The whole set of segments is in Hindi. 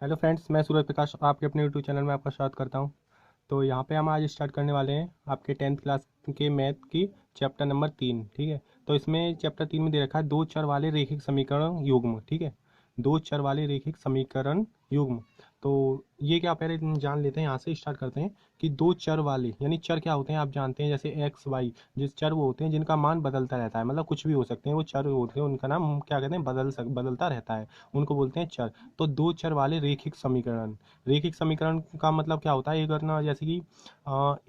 हेलो फ्रेंड्स, मैं सूरज प्रकाश आपके अपने यूट्यूब चैनल में आपका स्वागत करता हूं। तो यहाँ पे हम आज स्टार्ट करने वाले हैं आपके 10th क्लास के मैथ की चैप्टर नंबर 3। ठीक है। तो इसमें चैप्टर 3 में दे रखा है दो चर वाले रैखिक समीकरण युग्म। ठीक है। दो चर वाले रैखिक समीकरण युग्म। तो ये क्या, पहले जान लेते हैं, यहाँ से स्टार्ट करते हैं कि दो चर वाले यानी चर क्या होते हैं आप जानते हैं। जैसे एक्स वाई, जिस चर वो होते हैं जिनका मान बदलता रहता है, मतलब कुछ भी हो सकते हैं, वो चर होते हैं, उनका नाम क्या कहते हैं, बदलता रहता है, उनको बोलते हैं चर। तो दो चर वाले रैखिक समीकरण। रैखिक समीकरण का मतलब क्या होता है, ये करना जैसे कि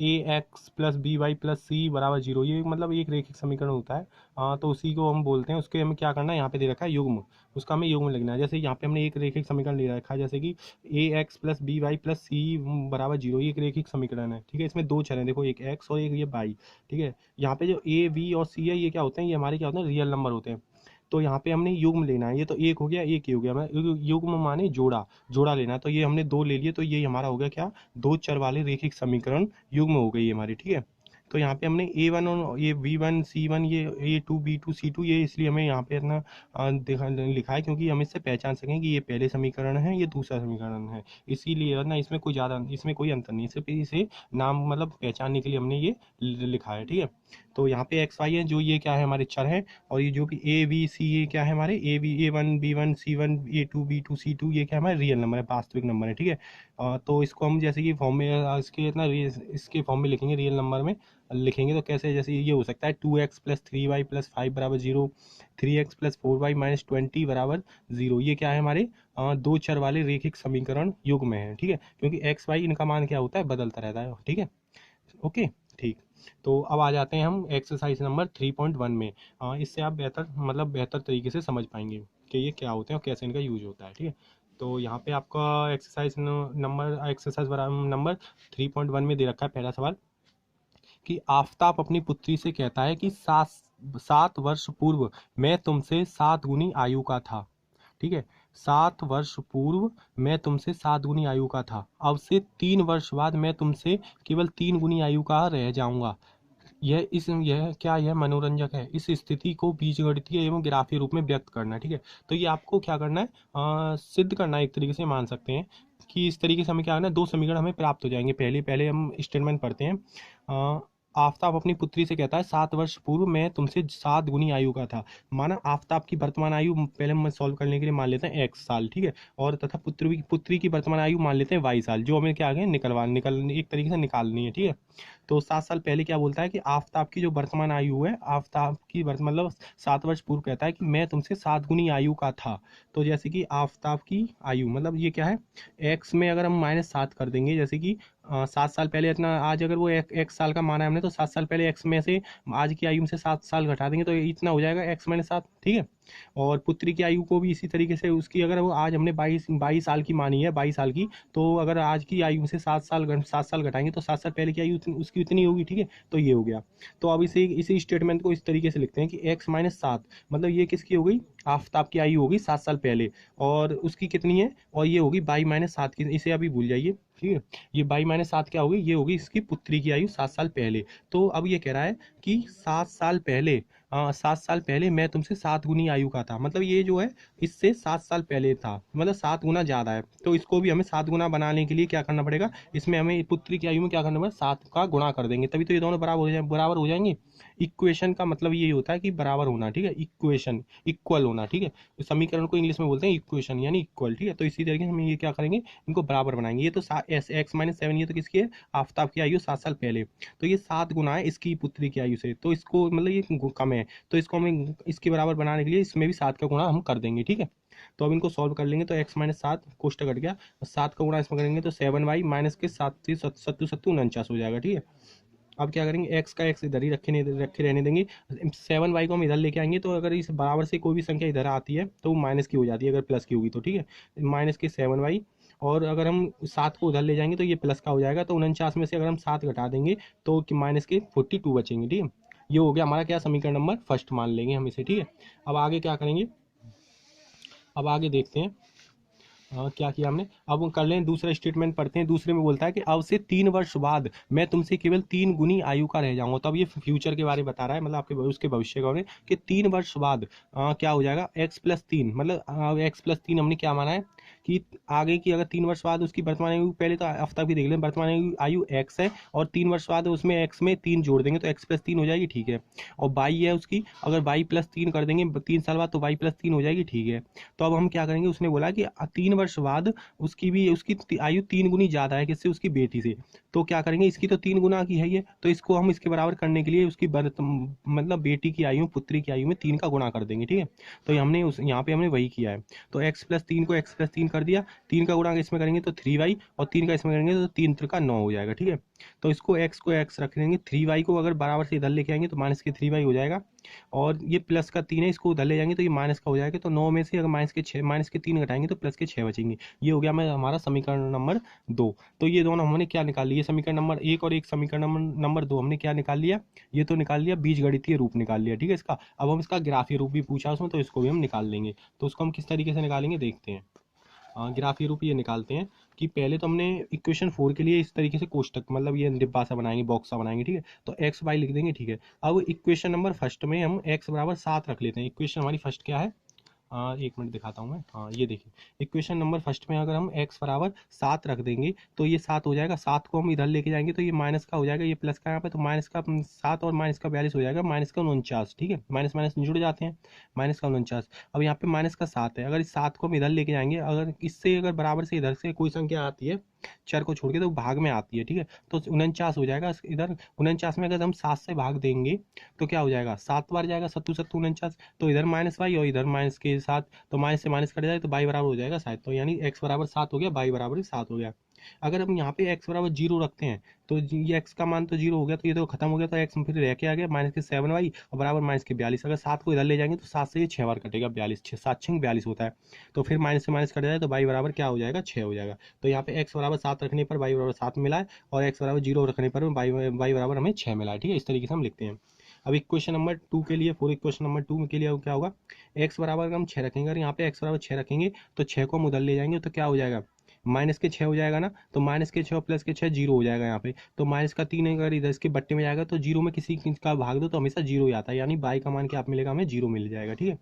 A X plus B Y plus C बराबर जीरो, ये मतलब एक रैखिक समीकरण होता है। तो उसी को हम बोलते हैं, उसके हमें क्या करना है, यहाँ पे दे रखा है युग्म, उसका हमें युग्म लिखना है। जैसे यहाँ पे हमने एक रैखिक समीकरण ले रखा है, जैसे कि A X plus B Y plus C बराबर जीरो, ये एक रैखिक समीकरण है। ठीक है। इसमें दो चर हैं, देखो, एक एक्स और एक ये वाई। ठीक है। यहाँ पे जो ए बी और सी है, ये क्या होते हैं, ये हमारे क्या होते हैं, रियल नंबर होते हैं। तो यहाँ पे हमने युग्म लेना है, ये तो एक हो गया, एक ही हो गया, मैं युग्म माने जोड़ा, जोड़ा लेना है। तो ये हमने दो ले लिए, तो ये हमारा हो गया क्या, दो चर वाले रैखिक समीकरण युग्म हो गई हमारी। ठीक है। तो यहाँ पे हमने ए वन और ये वी वन सी वन, ये A two B two C two, ये इसलिए हमें यहाँ पे अपना देखा लिखा है, क्योंकि हम इससे पहचान सकें कि ये पहले समीकरण है, ये दूसरा समीकरण है। इसीलिए ना, इसमें कोई ज़्यादा, इसमें कोई अंतर नहीं है, सिर्फ इसे नाम मतलब पहचानने के लिए हमने ये लिखा है। ठीक है। तो यहाँ पे एक्स वाई है, जो ये क्या है, हमारे चर हैं। और ये जो भी ए बी सी, ये क्या है, हमारे A one B one C one A two B two C two, ये क्या है, हमारे रियल नंबर है, वास्तविक नंबर है। ठीक है। तो इसको हम जैसे कि फॉर्म में इसके इतना इसके फॉर्म में लिखेंगे, रियल नंबर में लिखेंगे तो कैसे, जैसे ये हो सकता है 2x प्लस 3y प्लस 5 बराबर zero, 3x plus 4y minus 20 बराबर जीरो। ये क्या है, हमारे दो चर वाले रैखिक समीकरण युग्म है। ठीक है। क्योंकि एक्स वाई इनका मान क्या होता है, बदलता रहता है। ठीक है। ओके। ठीक। तो अब आ जाते हैं हम एक्सरसाइज नंबर 3.1 में। इससे आप बेहतर मतलब बेहतर तरीके से समझ पाएंगे कि ये क्या होते हैं और कैसे इनका यूज होता है। ठीक है। तो यहाँ पे आपका एक्सरसाइज नंबर 3.1 में दे रखा है पहला सवाल कि आफताब अपनी पुत्री से कहता है कि 7 वर्ष पूर्व मैं तुमसे 7 गुनी आयु का था। ठीक है। 7 वर्ष पूर्व मैं तुमसे 7 गुनी आयु का था, अब से 3 वर्ष बाद मैं तुमसे केवल 3 गुनी आयु का रह जाऊंगा। यह क्या, यह मनोरंजक है। इस स्थिति को बीजगणितीय एवं ग्राफीय रूप में व्यक्त करना है। ठीक है। तो ये आपको क्या करना है, सिद्ध करना है, एक तरीके से मान सकते हैं कि इस तरीके से हमें क्या करना है, दो समीकरण हमें प्राप्त हो जाएंगे। पहले पहले हम स्टेटमेंट पढ़ते हैं। आफताब अपनी पुत्री से कहता है 7 वर्ष पूर्व मैं तुमसे 7 गुनी आयु का था। माना आफताब की वर्तमान आयु पहले हम सॉल्व करने के लिए मान लेते हैं x साल। ठीक है। और तथा पुत्री की वर्तमान आयु मान लेते हैं y साल, जो हमें क्या आ गया, निकल एक तरीके से निकालनी है। ठीक है। तो 7 साल पहले क्या बोलता है कि आफताब की जो वर्तमान आयु है, आफताब की मतलब 7 वर्ष पूर्व कहता है कि मैं तुमसे 7 गुनी आयु का था। तो जैसे कि आफताब की आयु मतलब ये क्या है, एक्स में अगर हम -7 कर देंगे, जैसे कि 7 साल पहले इतना, आज अगर वो एक साल का माना है हमने, तो 7 साल पहले एक्स में से आज की आयु में से 7 साल घटा देंगे तो इतना हो जाएगा x-7। ठीक है। और पुत्री की आयु को भी इसी तरीके से, उसकी अगर वो आज हमने 22 साल की मानी है, 22 साल की, तो अगर आज की आयु में से 7 साल घटाएंगे तो 7 साल पहले की आयु उसकी उतनी होगी। ठीक है। तो ये हो गया। तो अब इसी स्टेटमेंट को इस तरीके से लिखते हैं कि x-7 मतलब ये किसकी हो गई, आफताब की आयु होगी 7 साल पहले, और उसकी कितनी है, और ये होगी 22-7 की, इसे अभी भूल जाइए। ठीक है। ये 22-7 क्या होगी, ये होगी इसकी पुत्री की आयु 7 साल पहले। तो अब ये कह रहा है कि 7 साल पहले, 7 साल पहले मैं तुमसे 7 गुनी आयु का था, मतलब ये जो है इससे 7 साल पहले था, मतलब 7 गुना ज़्यादा है। तो इसको भी हमें 7 गुना बनाने के लिए क्या करना पड़ेगा, इसमें हमें पुत्री की आयु में क्या करना पड़ेगा, 7 का गुणा कर देंगे, तभी तो ये दोनों बराबर हो जाएंगे। इक्वेशन का मतलब ये होता है कि बराबर होना। ठीक है। इक्वेशन इक्वल होना। ठीक है। तो समीकरण को इंग्लिश में बोलते हैं इक्वेशन यानी इक्वल। ठीक है। तो इसी तरीके से हम ये क्या करेंगे, इनको बराबर बनाएंगे। ये तो x-7, ये तो किसकी है, आफताब की आयु 7 साल पहले, तो ये 7 गुना है इसकी पुत्री की आयु से, तो इसको मतलब ये कम है, तो इसको हमें इसके बराबर बनाने के लिए इसमें भी 7 का गुणा हम कर देंगे। ठीक है। तो अब इनको सॉल्व कर लेंगे, तो x-7 कोष्टक कट गया, 7 का गुणा इसमें करेंगे तो 7y माइनस के 7 सत्तू सत्तू 49 हो जाएगा। ठीक है। अब क्या करेंगे, एक्स का एक्स इधर ही रखे रहने देंगे, 7y को हम इधर लेके आएंगे, तो अगर इस बराबर से कोई भी संख्या इधर आती है तो वो माइनस की हो जाती है, अगर प्लस की होगी तो। ठीक है। माइनस के 7y, और अगर हम 7 को उधर ले जाएंगे तो ये प्लस का हो जाएगा, तो 49 में से अगर हम 7 घटा देंगे तो माइनस के 42 बचेंगे। ठीक है। ये हो गया हमारा क्या, समीकरण नंबर फर्स्ट मान लेंगे हम इसे। ठीक है। अब आगे क्या करेंगे, अब आगे देखते हैं। क्या किया हमने, अब कर लें दूसरा स्टेटमेंट पढ़ते हैं। दूसरे में बोलता है कि अब से 3 वर्ष बाद मैं तुमसे केवल 3 गुनी आयु का रह जाऊंगा। तो अब ये फ्यूचर के बारे में बता रहा है, मतलब आपके उसके भविष्य के बारे में, कि 3 वर्ष बाद क्या हो जाएगा, x+3, मतलब x+3 हमने क्या माना है कि आगे की अगर 3 वर्ष बाद उसकी वर्तमान आयु, पहले तो आफ्ताब की देख लें, वर्तमान आयु x है और 3 वर्ष बाद उसमें x में 3 जोड़ देंगे तो x प्लस 3 हो जाएगी, ठीक है। और y है उसकी, अगर y प्लस 3 कर देंगे 3 साल बाद तो y प्लस 3 हो जाएगी, ठीक है। तो अब हम क्या करेंगे, उसने बोला कि 3 वर्ष बाद उसकी आयु 3 गुनी ज़्यादा है किससे, उसकी बेटी से। तो क्या करेंगे, इसकी तो 3 गुना की है ये, तो इसको हम इसके बराबर करने के लिए उसकी मतलब बेटी की आयु, पुत्री की आयु में 3 का गुणा कर देंगे, ठीक है। तो ये हमने उस यहाँ पे हमने वही किया है। तो x प्लस 3 को x प्लस 3 कर दिया, 3 का गुणा इसमें करेंगे तो 3y, और 3 का इसमें करेंगे तो 3 त्रिका 9 हो जाएगा, ठीक है। तो इसको x रख देंगे, 3y को अगर बराबर से इधर लेके आएंगे तो माइनस के 3y हो जाएगा, और ये प्लस का 3 है, इसको उधर ले जाएंगे तो ये माइनस का हो जाएगा। तो 9 में से अगर माइनस के 3 घटाएंगे तो प्लस के 6 बचेंगे। ये हो गया हमारा समीकरण नंबर 2। तो ये दोनों हमने क्या निकाल लिया, समीकरण नंबर 1 और एक समीकरण नंबर 2 हमने क्या निकाल लिया, ये तो निकाल लिया, बीजगणितीय रूप निकाल लिया, ठीक है इसका। अब हम इसका ग्राफीय रूप भी पूछा उसमें, तो इसको भी हम निकाल लेंगे। तो उसको हम किस तरीके से निकालेंगे देखते हैं। ग्राफीय रूप ये निकालते हैं कि पहले तो हमने इक्वेशन 4 के लिए इस तरीके से कोष्टक, मतलब ये डिब्बा सा बनाएंगे, बॉक्स सा बनाएंगे, ठीक है। तो एक्स वाई लिख देंगे, ठीक है। अब इक्वेशन नंबर फर्स्ट में हम x बराबर 7 रख लेते हैं। इक्वेशन हमारी फर्स्ट क्या है, 1 मिनट दिखाता हूँ मैं। हाँ ये देखिए, इक्वेशन नंबर फर्स्ट में अगर हम x बराबर 7 रख देंगे तो ये 7 हो जाएगा। 7 को हम इधर लेके जाएंगे तो ये माइनस का हो जाएगा, ये प्लस का यहाँ पे, तो माइनस का 7 और माइनस का 42 हो जाएगा, माइनस का 49, ठीक है। माइनस माइनस जुड़ जाते हैं, माइनस का 49। अब यहाँ पे माइनस का 7 है, अगर इस 7 को हम इधर लेके जाएंगे, अगर इससे अगर बराबर से इधर से कोई संख्या आती है चर को छोड़ के तो भाग में आती है, ठीक है। तो 49 हो जाएगा इधर। 49 में अगर हम 7 से भाग देंगे तो क्या हो जाएगा, 7 बार जाएगा, 7 7 49, तो इधर माइनस वाई और इधर माइनस के साथ, तो माइनस से माइनस कट जाए तो बाई बराबर हो जाएगा 7। तो यानी x बराबर 7 हो गया, बाई बराबर 7 हो गया। अगर हम यहाँ पे x बराबर 0 रखते हैं तो ये x का मान तो 0 हो गया, तो ये तो खत्म हो गया, तो x फिर रह के आ गया माइनस के 7y और बराबर माइनस के 42। अगर 7 को इधर ले जाएंगे तो 7 से ये 6 बार कटेगा, 42, 6 7 6 42 होता है। तो फिर माइनस से माइनस कट जाए तो y बराबर क्या हो जाएगा, 6 हो जाएगा। तो यहाँ पे x बराबर 7 रखने पर y बराबर 7 मिला है, और x बराबर 0 रखने पर y बराबर हमें 6 मिला है, ठीक है। इस तरीके से हम लिखते हैं। अब इक्वेशन नंबर 2 के लिए, फोर इक्वेशन नंबर 2 के लिए क्या होगा, x बराबर हम 6 रखेंगे, अगर यहाँ पे x बराबर 6 रखेंगे तो 6 को हम उधर ले जाएंगे तो क्या हो जाएगा, माइनस के 6 हो जाएगा ना, तो माइनस के 6 और प्लस के 6 जीरो हो जाएगा यहाँ पे। तो माइनस का 3 अगर इधर इसके बट्टे में जाएगा तो जीरो में किसी का भाग दो तो हमेशा जीरो ही आता है, यानी बाई का मान क्या आप मिलेगा, हमें जीरो मिल जाएगा, ठीक है।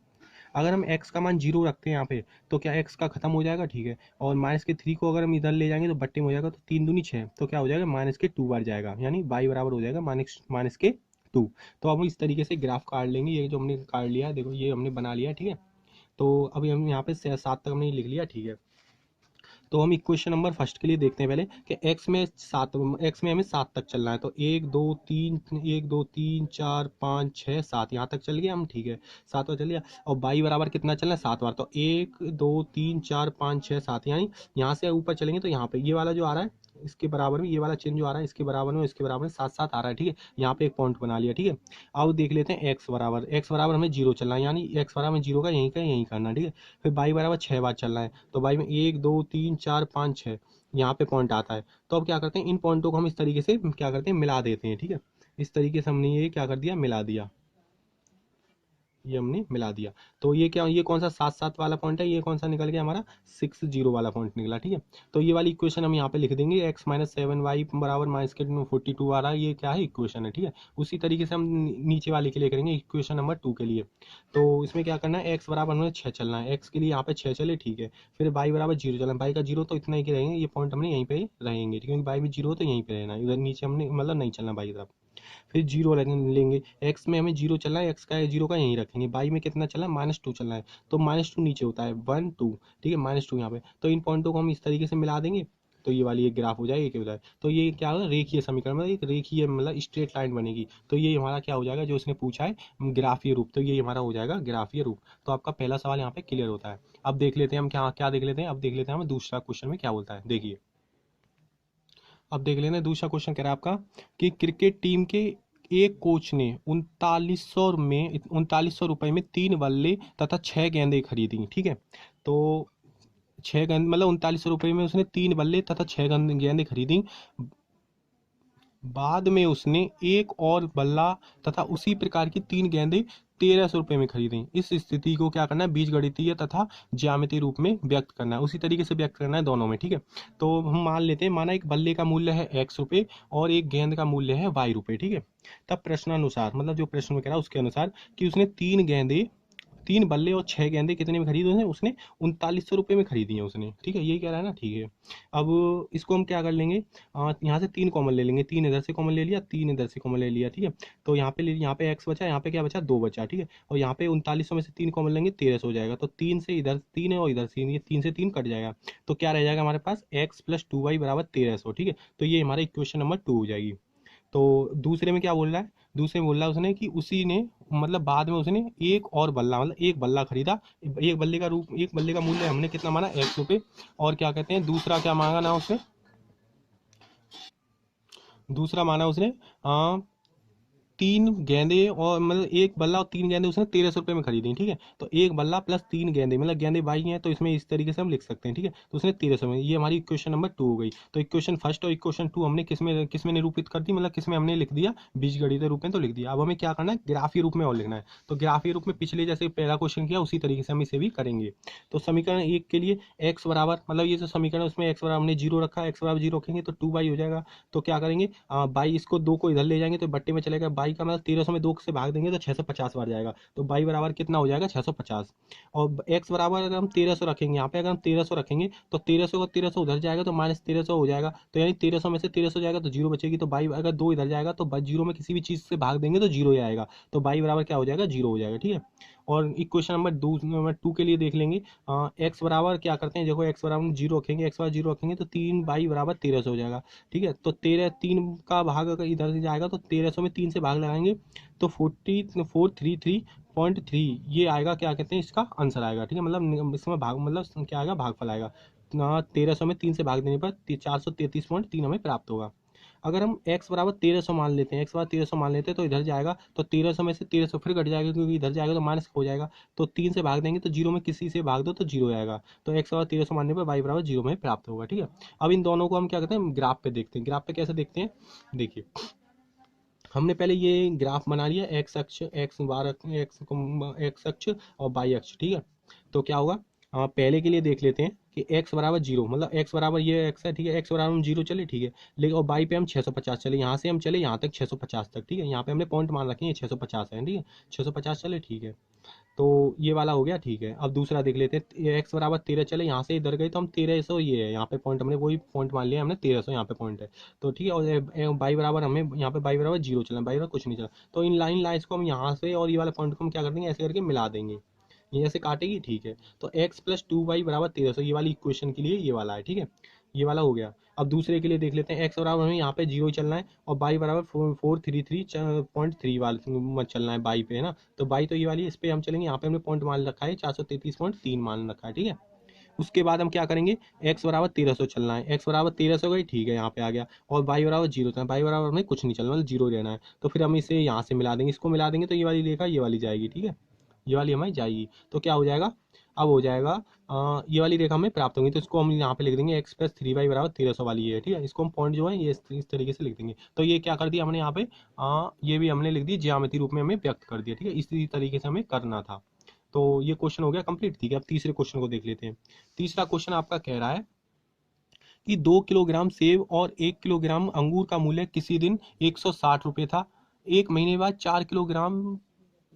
अगर हम x का मान 0 रखते हैं यहाँ पे तो क्या x का खत्म हो जाएगा, ठीक है। और माइनस के 3 को अगर हम इधर ले जाएंगे तो बट्टे में हो जाएगा, तो 3 दूनी 6, तो क्या हो जाएगा, माइनस के 2 बार जाएगा, यानी बाई बराबर हो जाएगा माइनस के 2। तो अब इस तरीके से ग्राफ काट लेंगे, ये जो हमने काट लिया है देखो, ये हमने बना लिया है, ठीक है। तो अभी हम यहाँ पे 7 तक हमने लिख लिया, ठीक है। तो हम इक्वेशन नंबर फर्स्ट के लिए देखते हैं पहले कि x में हमें 7 तक चलना है। तो 1 2 3 4 5 6 7 यहाँ तक चल गया हम, ठीक है। 7 बार चल गया, और बाई बराबर कितना चलना है, 7 बार। तो 1 2 3 4 5 6 7, यानी यहाँ से ऊपर चलेंगे तो यहाँ पे ये वाला जो आ रहा है इसके बराबर में, ये वाला चिन्ह जो आ रहा है इसके बराबर में, इसके बराबर में 7 7 आ रहा है, ठीक है। यहाँ पे एक पॉइंट बना लिया, ठीक है। अब देख लेते हैं x बराबर हमें 0 चलना है, यानी x बराबर 0 का यहीं करना है, ठीक है। फिर बाई बराबर 6 बार चलना है, तो बाई में 1 2 3 4 5 6 यहाँ पे पॉइंट आता है। तो अब क्या करते हैं, इन पॉइंटों को हम इस तरीके से क्या करते हैं, मिला देते हैं, ठीक है। इस तरीके से हमने ये क्या कर दिया, मिला दिया, ये हमने मिला दिया। तो ये क्या, ये कौन सा 7 7 वाला पॉइंट है, ये कौन सा निकल गया, हमारा 6 0 वाला पॉइंट निकला, ठीक है। तो ये वाली इक्वेशन हम यहाँ पे लिख देंगे, x माइनस 7y बराबर माइनस के 42 आ रहा है, ये क्या है, इक्वेशन है, ठीक है। उसी तरीके से हम नीचे वाले के लिए करेंगे, इक्वेशन नंबर 2 के लिए। तो इसमें क्या करना है, x बराबर हमें 6 चलना है, x के लिए यहाँ पे 6 चले, ठीक है। फिर y बराबर 0 चलना है, y का 0 तो इतना ही रहेंगे, ये पॉइंट हमने यहीं पे रहेंगे, क्योंकि y में 0 तो यहीं पे रहना, इधर नीचे हमने मतलब नहीं चलना y की तरफ। फिर 0 लेंगे, x में हमें 0 चलना है, x का 0 का यहीं रखेंगे। बाई में कितना चलना है, -2 चलना है, तो -2 नीचे होता है 1 2, ठीक है, -2 यहाँ पे। तो इन पॉइंटों को हम इस तरीके से मिला देंगे तो ये वाली एक ग्राफ हो जाएगी, क्या हो जाए, तो ये क्या होगा, रेखीय समीकरण, मतलब एक रेखीय मतलब स्ट्रेट लाइन बनेगी। तो ये हमारा क्या हो जाएगा, जो इसने पूछा है ग्राफीय रूप, तो ये हमारा हो जाएगा ग्राफीय रूप। तो आपका पहला सवाल यहाँ पे क्लियर होता है। अब देख लेते हैं हम क्या क्या देख लेते हैं, अब देख लेते हैं हम दूसरा क्वेश्चन में क्या बोलता है, देखिए। अब देख लेना दूसरा क्वेश्चन कह रहा है आपका कि क्रिकेट टीम के एक कोच ने 3900 रुपए में 3 बल्ले तथा 6 गेंदें खरीदी, ठीक है। तो 6 गेंद मतलब 3900 रुपए में उसने 3 बल्ले तथा 6 गेंदें खरीदी। बाद में उसने एक और बल्ला तथा उसी प्रकार की 3 गेंदें 1300 रुपये में खरीदी। इस स्थिति को क्या करना है, बीजगणितीय तथा ज्यामितीय रूप में व्यक्त करना है, उसी तरीके से व्यक्त करना है दोनों में, ठीक है। तो हम मान लेते हैं, माना एक बल्ले का मूल्य है x रुपये और एक गेंद का मूल्य है y रुपये, ठीक है। तब प्रश्नानुसार, मतलब जो प्रश्न में कह रहा है उसके अनुसार कि उसने 3 3 बल्ले और 6 गेंदे कितने में खरीदे उसने? उसने 3900 रुपये में खरीदी हैं उसने, ठीक है, यही कह रहा है ना, ठीक है। अब इसको हम क्या कर लेंगे, यहाँ से 3 कॉमन ले लेंगे, 3 इधर से कॉमन ले लिया, 3 इधर से कॉमन ले लिया, ठीक है। तो यहाँ पे एक्स बचा, यहाँ पे क्या बचा, 2 बचा, ठीक है। और यहाँ पे 3900 में से 3 कॉमन लेंगे, 1300 हो जाएगा। तो 3 से इधर 3 है और इधर से ये 3 से 3 कट जाएगा, तो क्या रह जाएगा हमारे पास, एक्स प्लस 2y बराबर 1300, ठीक है। तो ये हमारा इक्वेशन नंबर 2 हो जाएगी। तो दूसरे में क्या बोल रहा है, दूसरे में बोल रहा है उसने कि उसी ने मतलब बाद में उसने एक और बल्ला मतलब एक बल्ला खरीदा, एक बल्ले का मूल्य हमने कितना माना, 100 रुपये। और क्या कहते हैं, दूसरा क्या मांगा ना उसने, दूसरा माना उसने 3 गेंदे और मतलब एक बल्ला और 3 गेंदे उसने 1300 रुपये में खरीदी, ठीक है। तो एक बल्ला प्लस 3 गेंदे मतलब गेंदे 22 हैं, तो इसमें इस तरीके से हम लिख सकते हैं, ठीक है। तो उसने 1300 में, ये हमारी इक्वेशन नंबर 2 हो गई। तो इक्वेशन फर्स्ट और इक्वेशन 2 हमने किसमें निरूपित कर दी, मतलब किसमें हमने लिख दिया, बीजगणित रूप में तो लिख दिया। अब हमें क्या करना है, ग्राफीय रूप में और लिखना है। तो ग्राफीय रूप में पिछले जैसे पहला क्वेश्चन किया उसी तरीके से हम इसे भी करेंगे। तो समीकरण 1 के लिए एक्स बराबर मतलब ये जो समीकरण है उसमें एक्स बराबर हमने 0 रखा, एक्स बराबर 0 रखेंगे तो 2y हो जाएगा। तो क्या करेंगे, 22 इसको 2 को इधर ले जाएंगे तो बट्टे में चलेगा, 22 का मतलब 1300 में 2 से भाग देंगे तो 650 बार जाएगा। तो y बराबर कितना हो जाएगा, 650। और x बराबर अगर हम 1300 रखेंगे, यहाँ पे अगर हम 1300 रखेंगे तो 1300 का 1300 उधर जाएगा तो माइनस 1300 हो जाएगा। तो यानी 1300 में से 1300 जाएगा तो 0 बचेगी। तो y अगर 2 इधर जाएगा तो 0 में किसी भी चीज़ से भाग देंगे तो 0 ही आएगा। तो y बराबर क्या हो जाएगा, 0 हो जाएगा, ठीक है। और इक्वेशन नंबर 2 के लिए देख लेंगे, एक्स बराबर क्या करते हैं, देखो एक्स बराबर 0 रखेंगे, एक्स बराबर 0 रखेंगे तो 3y बराबर 1300 हो जाएगा, ठीक है। तो 3 का भाग अगर इधर से जाएगा तो 1300 में 3 से भाग लगाएंगे तो 433.3 ये आएगा, क्या कहते हैं, इसका आंसर आएगा, ठीक है। मतलब इसमें भाग मतलब क्या आएगा, भागफल आएगा। 1300 में 3 से भाग देने पर 433.3 हमें प्राप्त होगा। अगर हम x बराबर 1300 मान लेते हैं, x बराबर 1300 मान लेते हैं तो इधर जाएगा तो 1300 में से 1300 फिर घट जाएगा क्योंकि इधर जाएगा तो माइनस हो जाएगा। तो 3 से भाग देंगे तो 0 में किसी से भाग दो तो 0 आएगा। तो x बराबर 1300 मानने पर y बराबर 0 में प्राप्त होगा, ठीक है। अब इन दोनों को हम क्या करते हैं, ग्राफ पे देखते हैं। ग्राफ पे कैसे देखते हैं, देखिए हमने पहले ये ग्राफ बना लिया, एक्स अक्ष एक्स बार एक्स अक्ष और वाई अक्ष, ठीक है। तो क्या होगा, पहले के लिए देख लेते हैं कि x बराबर 0 मतलब x बराबर ये x है, ठीक है, x बराबर हम 0 चले, ठीक है। लेकिन और बाई पे हम 650 चले, यहाँ से हम चले यहाँ तक 650 तक, ठीक है। यहाँ पे हमने पॉइंट मान रखे हैं 650 है, ठीक है, 650 चले, ठीक है। तो ये वाला हो गया, ठीक है। अब दूसरा देख लेते हैं, एक्स बराबर 13 चले, यहाँ से इधर गए तो हम 1300 ये है, यहाँ पे पॉइंट हमने वही पॉइंट मान लिया, हमने 1300 यहाँ पे पॉइंट है। तो ठीक है, और बाई बराबर हमें यहाँ पे बाई बराबर 0 चला, बाई बराबर कुछ नहीं चला। तो इन लाइन्स को हम यहाँ से और ये वाले पॉइंट को हम क्या कर देंगे, ऐसे करके मिला देंगे, ये ऐसे काटेगी, ठीक है। तो x प्लस 2y बराबर 1300 ये वाली इक्वेशन के लिए ये वाला है, ठीक है, ये वाला हो गया। अब दूसरे के लिए देख लेते हैं, x बराबर हमें यहाँ पे 0 चलना है और y बराबर 433.3 वाले चलना है बाई पे, है ना। तो बाई तो ये वाली, इस पे हम चलेंगे, यहाँ पे हमने पॉइंट मान रखा है 433.3 मान रखा है, ठीक है। उसके बाद हम क्या करेंगे, x बराबर 1300 चलना है, x बराबर 1300 गई, ठीक है, यहाँ पे आ गया। और y बराबर 0 था, y बराबर हमें कुछ नहीं चलना, मतलब 0 रहना है। तो फिर हम इसे यहाँ से मिला देंगे, इसको मिला देंगे तो ये वाली रेखा ये वाली जाएगी, ठीक है, ये वाली हमारी जाएगी। तो क्या हो जाएगा, अब हो जाएगा ये वाली रेखा हमें प्राप्त होंगी, तो इसको हम यहाँ पे लिख देंगे x प्लस 3y बराबर 1300 वाली है, ठीक है। इसको हम पॉइंट जो है ये इस तरीके से लिख देंगे। तो ये क्या कर दिया हमने यहाँ पे, ये भी हमने लिख दिया, ज्यामिति रूप में हमें व्यक्त कर दिया, ठीक है। इसी तरीके से हमें करना था। तो ये क्वेश्चन हो गया कंप्लीट, ठीक है। अब तीसरे क्वेश्चन को देख लेते हैं। तीसरा क्वेश्चन आपका कह रहा है कि 2 किलोग्राम सेब और 1 किलोग्राम अंगूर का मूल्य किसी दिन 160 रुपये था। एक महीने बाद 4 किलोग्राम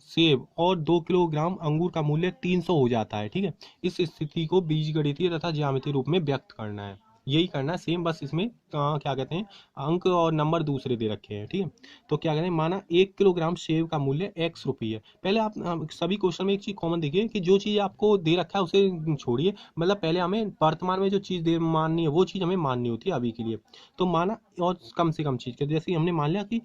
सेब और 2 किलोग्राम अंगूर का मूल्य 300 हो जाता है, ठीक है। इस स्थिति को बीजगणितीय तथा ज्यामितीय रूप में व्यक्त करना है, यही करना है सेम, बस इसमें क्या कहते हैं, अंक और नंबर दूसरे दे रखे हैं, ठीक है। तो क्या कहते हैं, माना 1 किलोग्राम सेब का मूल्य x रुपये है। पहले आप सभी क्वेश्चन में एक चीज कॉमन देखिए कि जो चीज आपको दे रखा है उसे छोड़िए, मतलब पहले हमें वर्तमान में जो चीज दे माननी है वो चीज हमें माननी होती है अभी के लिए। तो माना और कम से कम चीज के, जैसे हमने मान लिया कि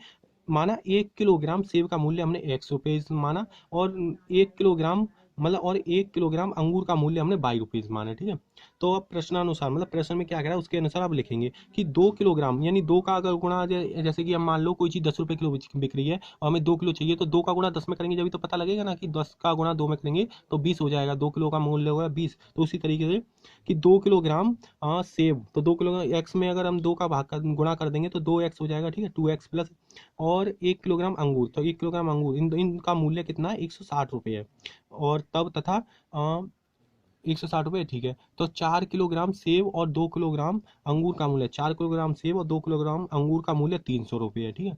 माना 1 किलोग्राम सेब का मूल्य हमने x रुपये माना, और 1 किलोग्राम मतलब और 1 किलोग्राम अंगूर का मूल्य हमने 22 रुपये माना, ठीक है। तो अब प्रश्नानुसार मतलब प्रश्न में क्या कह रहा है उसके अनुसार आप लिखेंगे कि 2 किलोग्राम यानी 2 का अगर गुणा जैसे कि हम मान लो कोई चीज़ 10 रुपये किलो बिक रही है और हमें 2 किलो चाहिए, तो 2 का गुणा 10 में करेंगे जब तो पता लगेगा ना कि 10 का गुणा 2 में करेंगे तो 20 हो जाएगा, 2 किलो का मूल्य होगा 20। तो उसी तरीके से कि 2 किलोग्राम सेब, तो 2 किलो एक्स में अगर हम 2 का गुणा कर देंगे तो 2x हो जाएगा, ठीक है, 2x प्लस। और 1 किलोग्राम अंगूर, तो 1 किलोग्राम अंगूर इनका मूल्य कितना है, 160 रुपये है। और तब तथा 160 रुपये, ठीक है। तो 4 किलोग्राम सेब और 2 किलोग्राम अंगूर का मूल्य, 4 किलोग्राम सेब और 2 किलोग्राम अंगूर का मूल्य 300 रुपये है, ठीक है।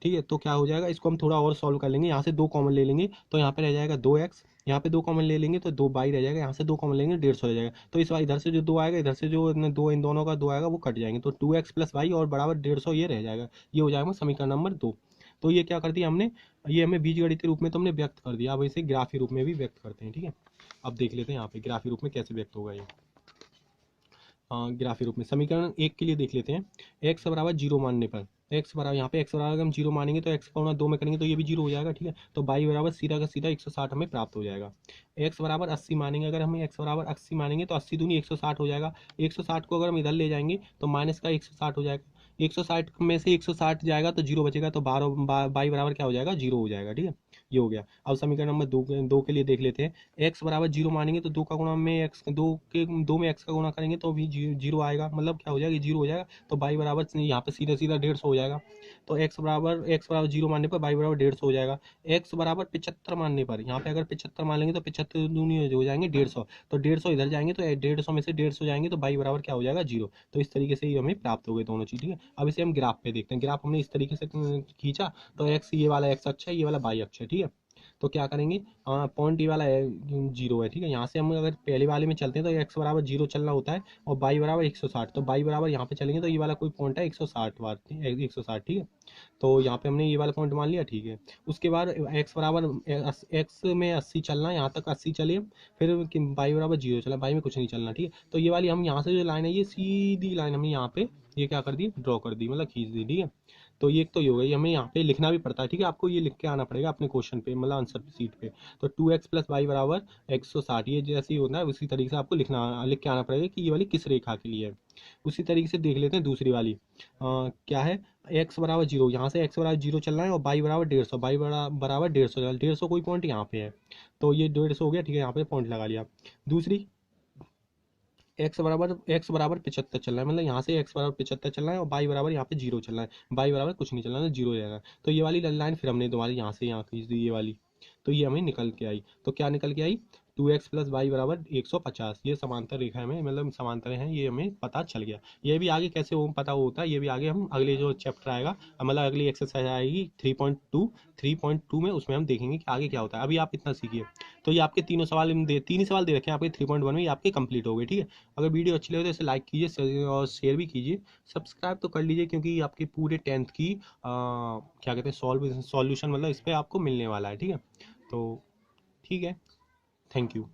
ठीक है, तो क्या हो जाएगा, इसको हम थोड़ा और सॉल्व कर लेंगे। यहाँ से 2 कॉमन ले लेंगे तो यहाँ पे रह जाएगा 2x, यहाँ पे 2 कॉमन ले लेंगे तो 2y रह जाएगा, यहाँ से 2 कॉमन लेंगे 150 रह जाएगा। तो इस बार इधर से जो 2 आएगा, इधर से जो 2 इन दोनों का 2 आएगा वो कट जाएंगे, तो 2x प्लस वाई और बराबर 150 ये रह जाएगा। ये हो जाएगा समीकरण नंबर 2। तो ये क्या कर दिया हमने, ये हमें बीजगणित के रूप में तो हमने व्यक्त कर दिया, अब इसे ग्राफी रूप में भी व्यक्त करते हैं। ठीक है, अब देख लेते हैं यहाँ पे ग्राफी रूप में कैसे व्यक्त होगा ये। ग्राफी रूप में समीकरण 1 के लिए देख लेते हैं। x बराबर 0 मानने पर, x बराबर यहाँ पे x बराबर अगर हम 0 मानेंगे तो x का गुणा 2 में करेंगे तो ये भी 0 हो जाएगा। ठीक है, तो y बराबर सीधा का सीधा 160 हमें प्राप्त हो जाएगा। x बराबर 80 मानेंगे, अगर हमें x बराबर 80 मानेंगे तो 80 दूनी 160 हो जाएगा। 160 को अगर हम इधर ले जाएंगे तो माइनस का 160 हो जाएगा, 160 में से 160 जाएगा तो 0 बचेगा, तो 12 y बराबर क्या हो जाएगा, 0 हो जाएगा। ठीक है, ये हो गया। अब समीकरण नंबर 2 के लिए देख लेते हैं। x बराबर 0 मानेंगे तो 2 का गुणा में x 2 में x का गुणा करेंगे तो भी 0 आएगा, मतलब क्या हो जाएगा, 0 हो जाएगा। तो y बराबर यहाँ पे सीधा सीधा 150 हो जाएगा। तो x बराबर 0 मानने पर y बराबर 150 हो जाएगा। x बराबर 75 मानने पर, यहाँ पे अगर 75 मान लेंगे तो 75 दूनी हो जाएंगे 150, तो 150 इधर जाएंगे तो 150 में से 150 जाएंगे तो y बराबर क्या हो जाएगा, 0। तो इस तरीके से ही हमें प्राप्त हो गए दोनों चीज। ठीक है, अब इसे हम ग्राफ पे देखते हैं। ग्राफ हमने इस तरीके से खींचा, तो x ये वाला x अक्ष है, ये वाला y अक्ष है। ठीक है, तो क्या करेंगे, पॉइंट ये वाला है 0 है। ठीक है, यहाँ से हम अगर पहले वाले में चलते हैं तो x बराबर 0 चलना होता है और y बराबर 160, तो y बराबर यहाँ पे चलेंगे तो ये वाला कोई पॉइंट है 160 बार 160। ठीक है, तो यहाँ पे हमने ये वाला पॉइंट मान लिया। ठीक है, उसके बाद x बराबर x में 80 चलना है, यहाँ तक 80 चले, फिर y बराबर 0 चला, y में कुछ नहीं चलना। ठीक है, तो ये वाली हम यहाँ से जो लाइन है ये सीधी लाइन हमने यहाँ पे ये क्या कर दी, ड्रॉ कर दी, मतलब खींच दी। ठीक है, तो ये एक तो ये हो गई, हमें यहाँ पे लिखना भी पड़ता है। ठीक है, आपको ये लिख के आना पड़ेगा अपने क्वेश्चन पे, मतलब आंसर सीट पे। तो 2x प्लस वाई बराबर 160, ये जैसे ही होता है उसी तरीके से आपको लिख के आना पड़ेगा कि ये वाली किस रेखा के लिए है। उसी तरीके से देख लेते हैं दूसरी वाली, क्या है, x बराबर 0, यहाँ से x बराबर 0 चलना है और y बराबर 150, y बराबर 150, 150 कोई पॉइंट यहाँ पे है, तो ये 150 हो गया। ठीक है, यहाँ पे पॉइंट लगा लिया। दूसरी x बराबर 75 चलना है, मतलब यहाँ से x बराबर 75 चलना है और y बराबर यहाँ पे 0 चलना है, y बराबर कुछ नहीं चलना है, 0 जाएगा। तो ये वाली लाइन फिर हमने दोबारा यहाँ से यहाँ खींच दी, ये वाली, तो ये हमें निकल के आई। तो क्या निकल के आई, 2x प्लस वाई बराबर 150, ये समांतर रेखा है, हमें मतलब समांतर है, ये हमें पता चल गया। ये भी आगे कैसे वो पता होता है, ये भी आगे हम अगले जो चैप्टर आएगा, मतलब अगली एक्सरसाइज आएगी 3.2 में, उसमें हम देखेंगे कि आगे क्या होता है। अभी आप इतना सीखिए। तो ये आपके तीन ही सवाल दे रखे हैं आपके 3.1 में, ये आपके कंप्लीट हो गए। ठीक है, अगर वीडियो अच्छी लगे तो इसे लाइक कीजिए और शेयर भी कीजिए, सब्सक्राइब तो कर लीजिए, क्योंकि आपके पूरे 10th की क्या कहते हैं सॉल्यूशन मतलब इस पर आपको मिलने वाला है। ठीक है, तो ठीक है, थैंक यू।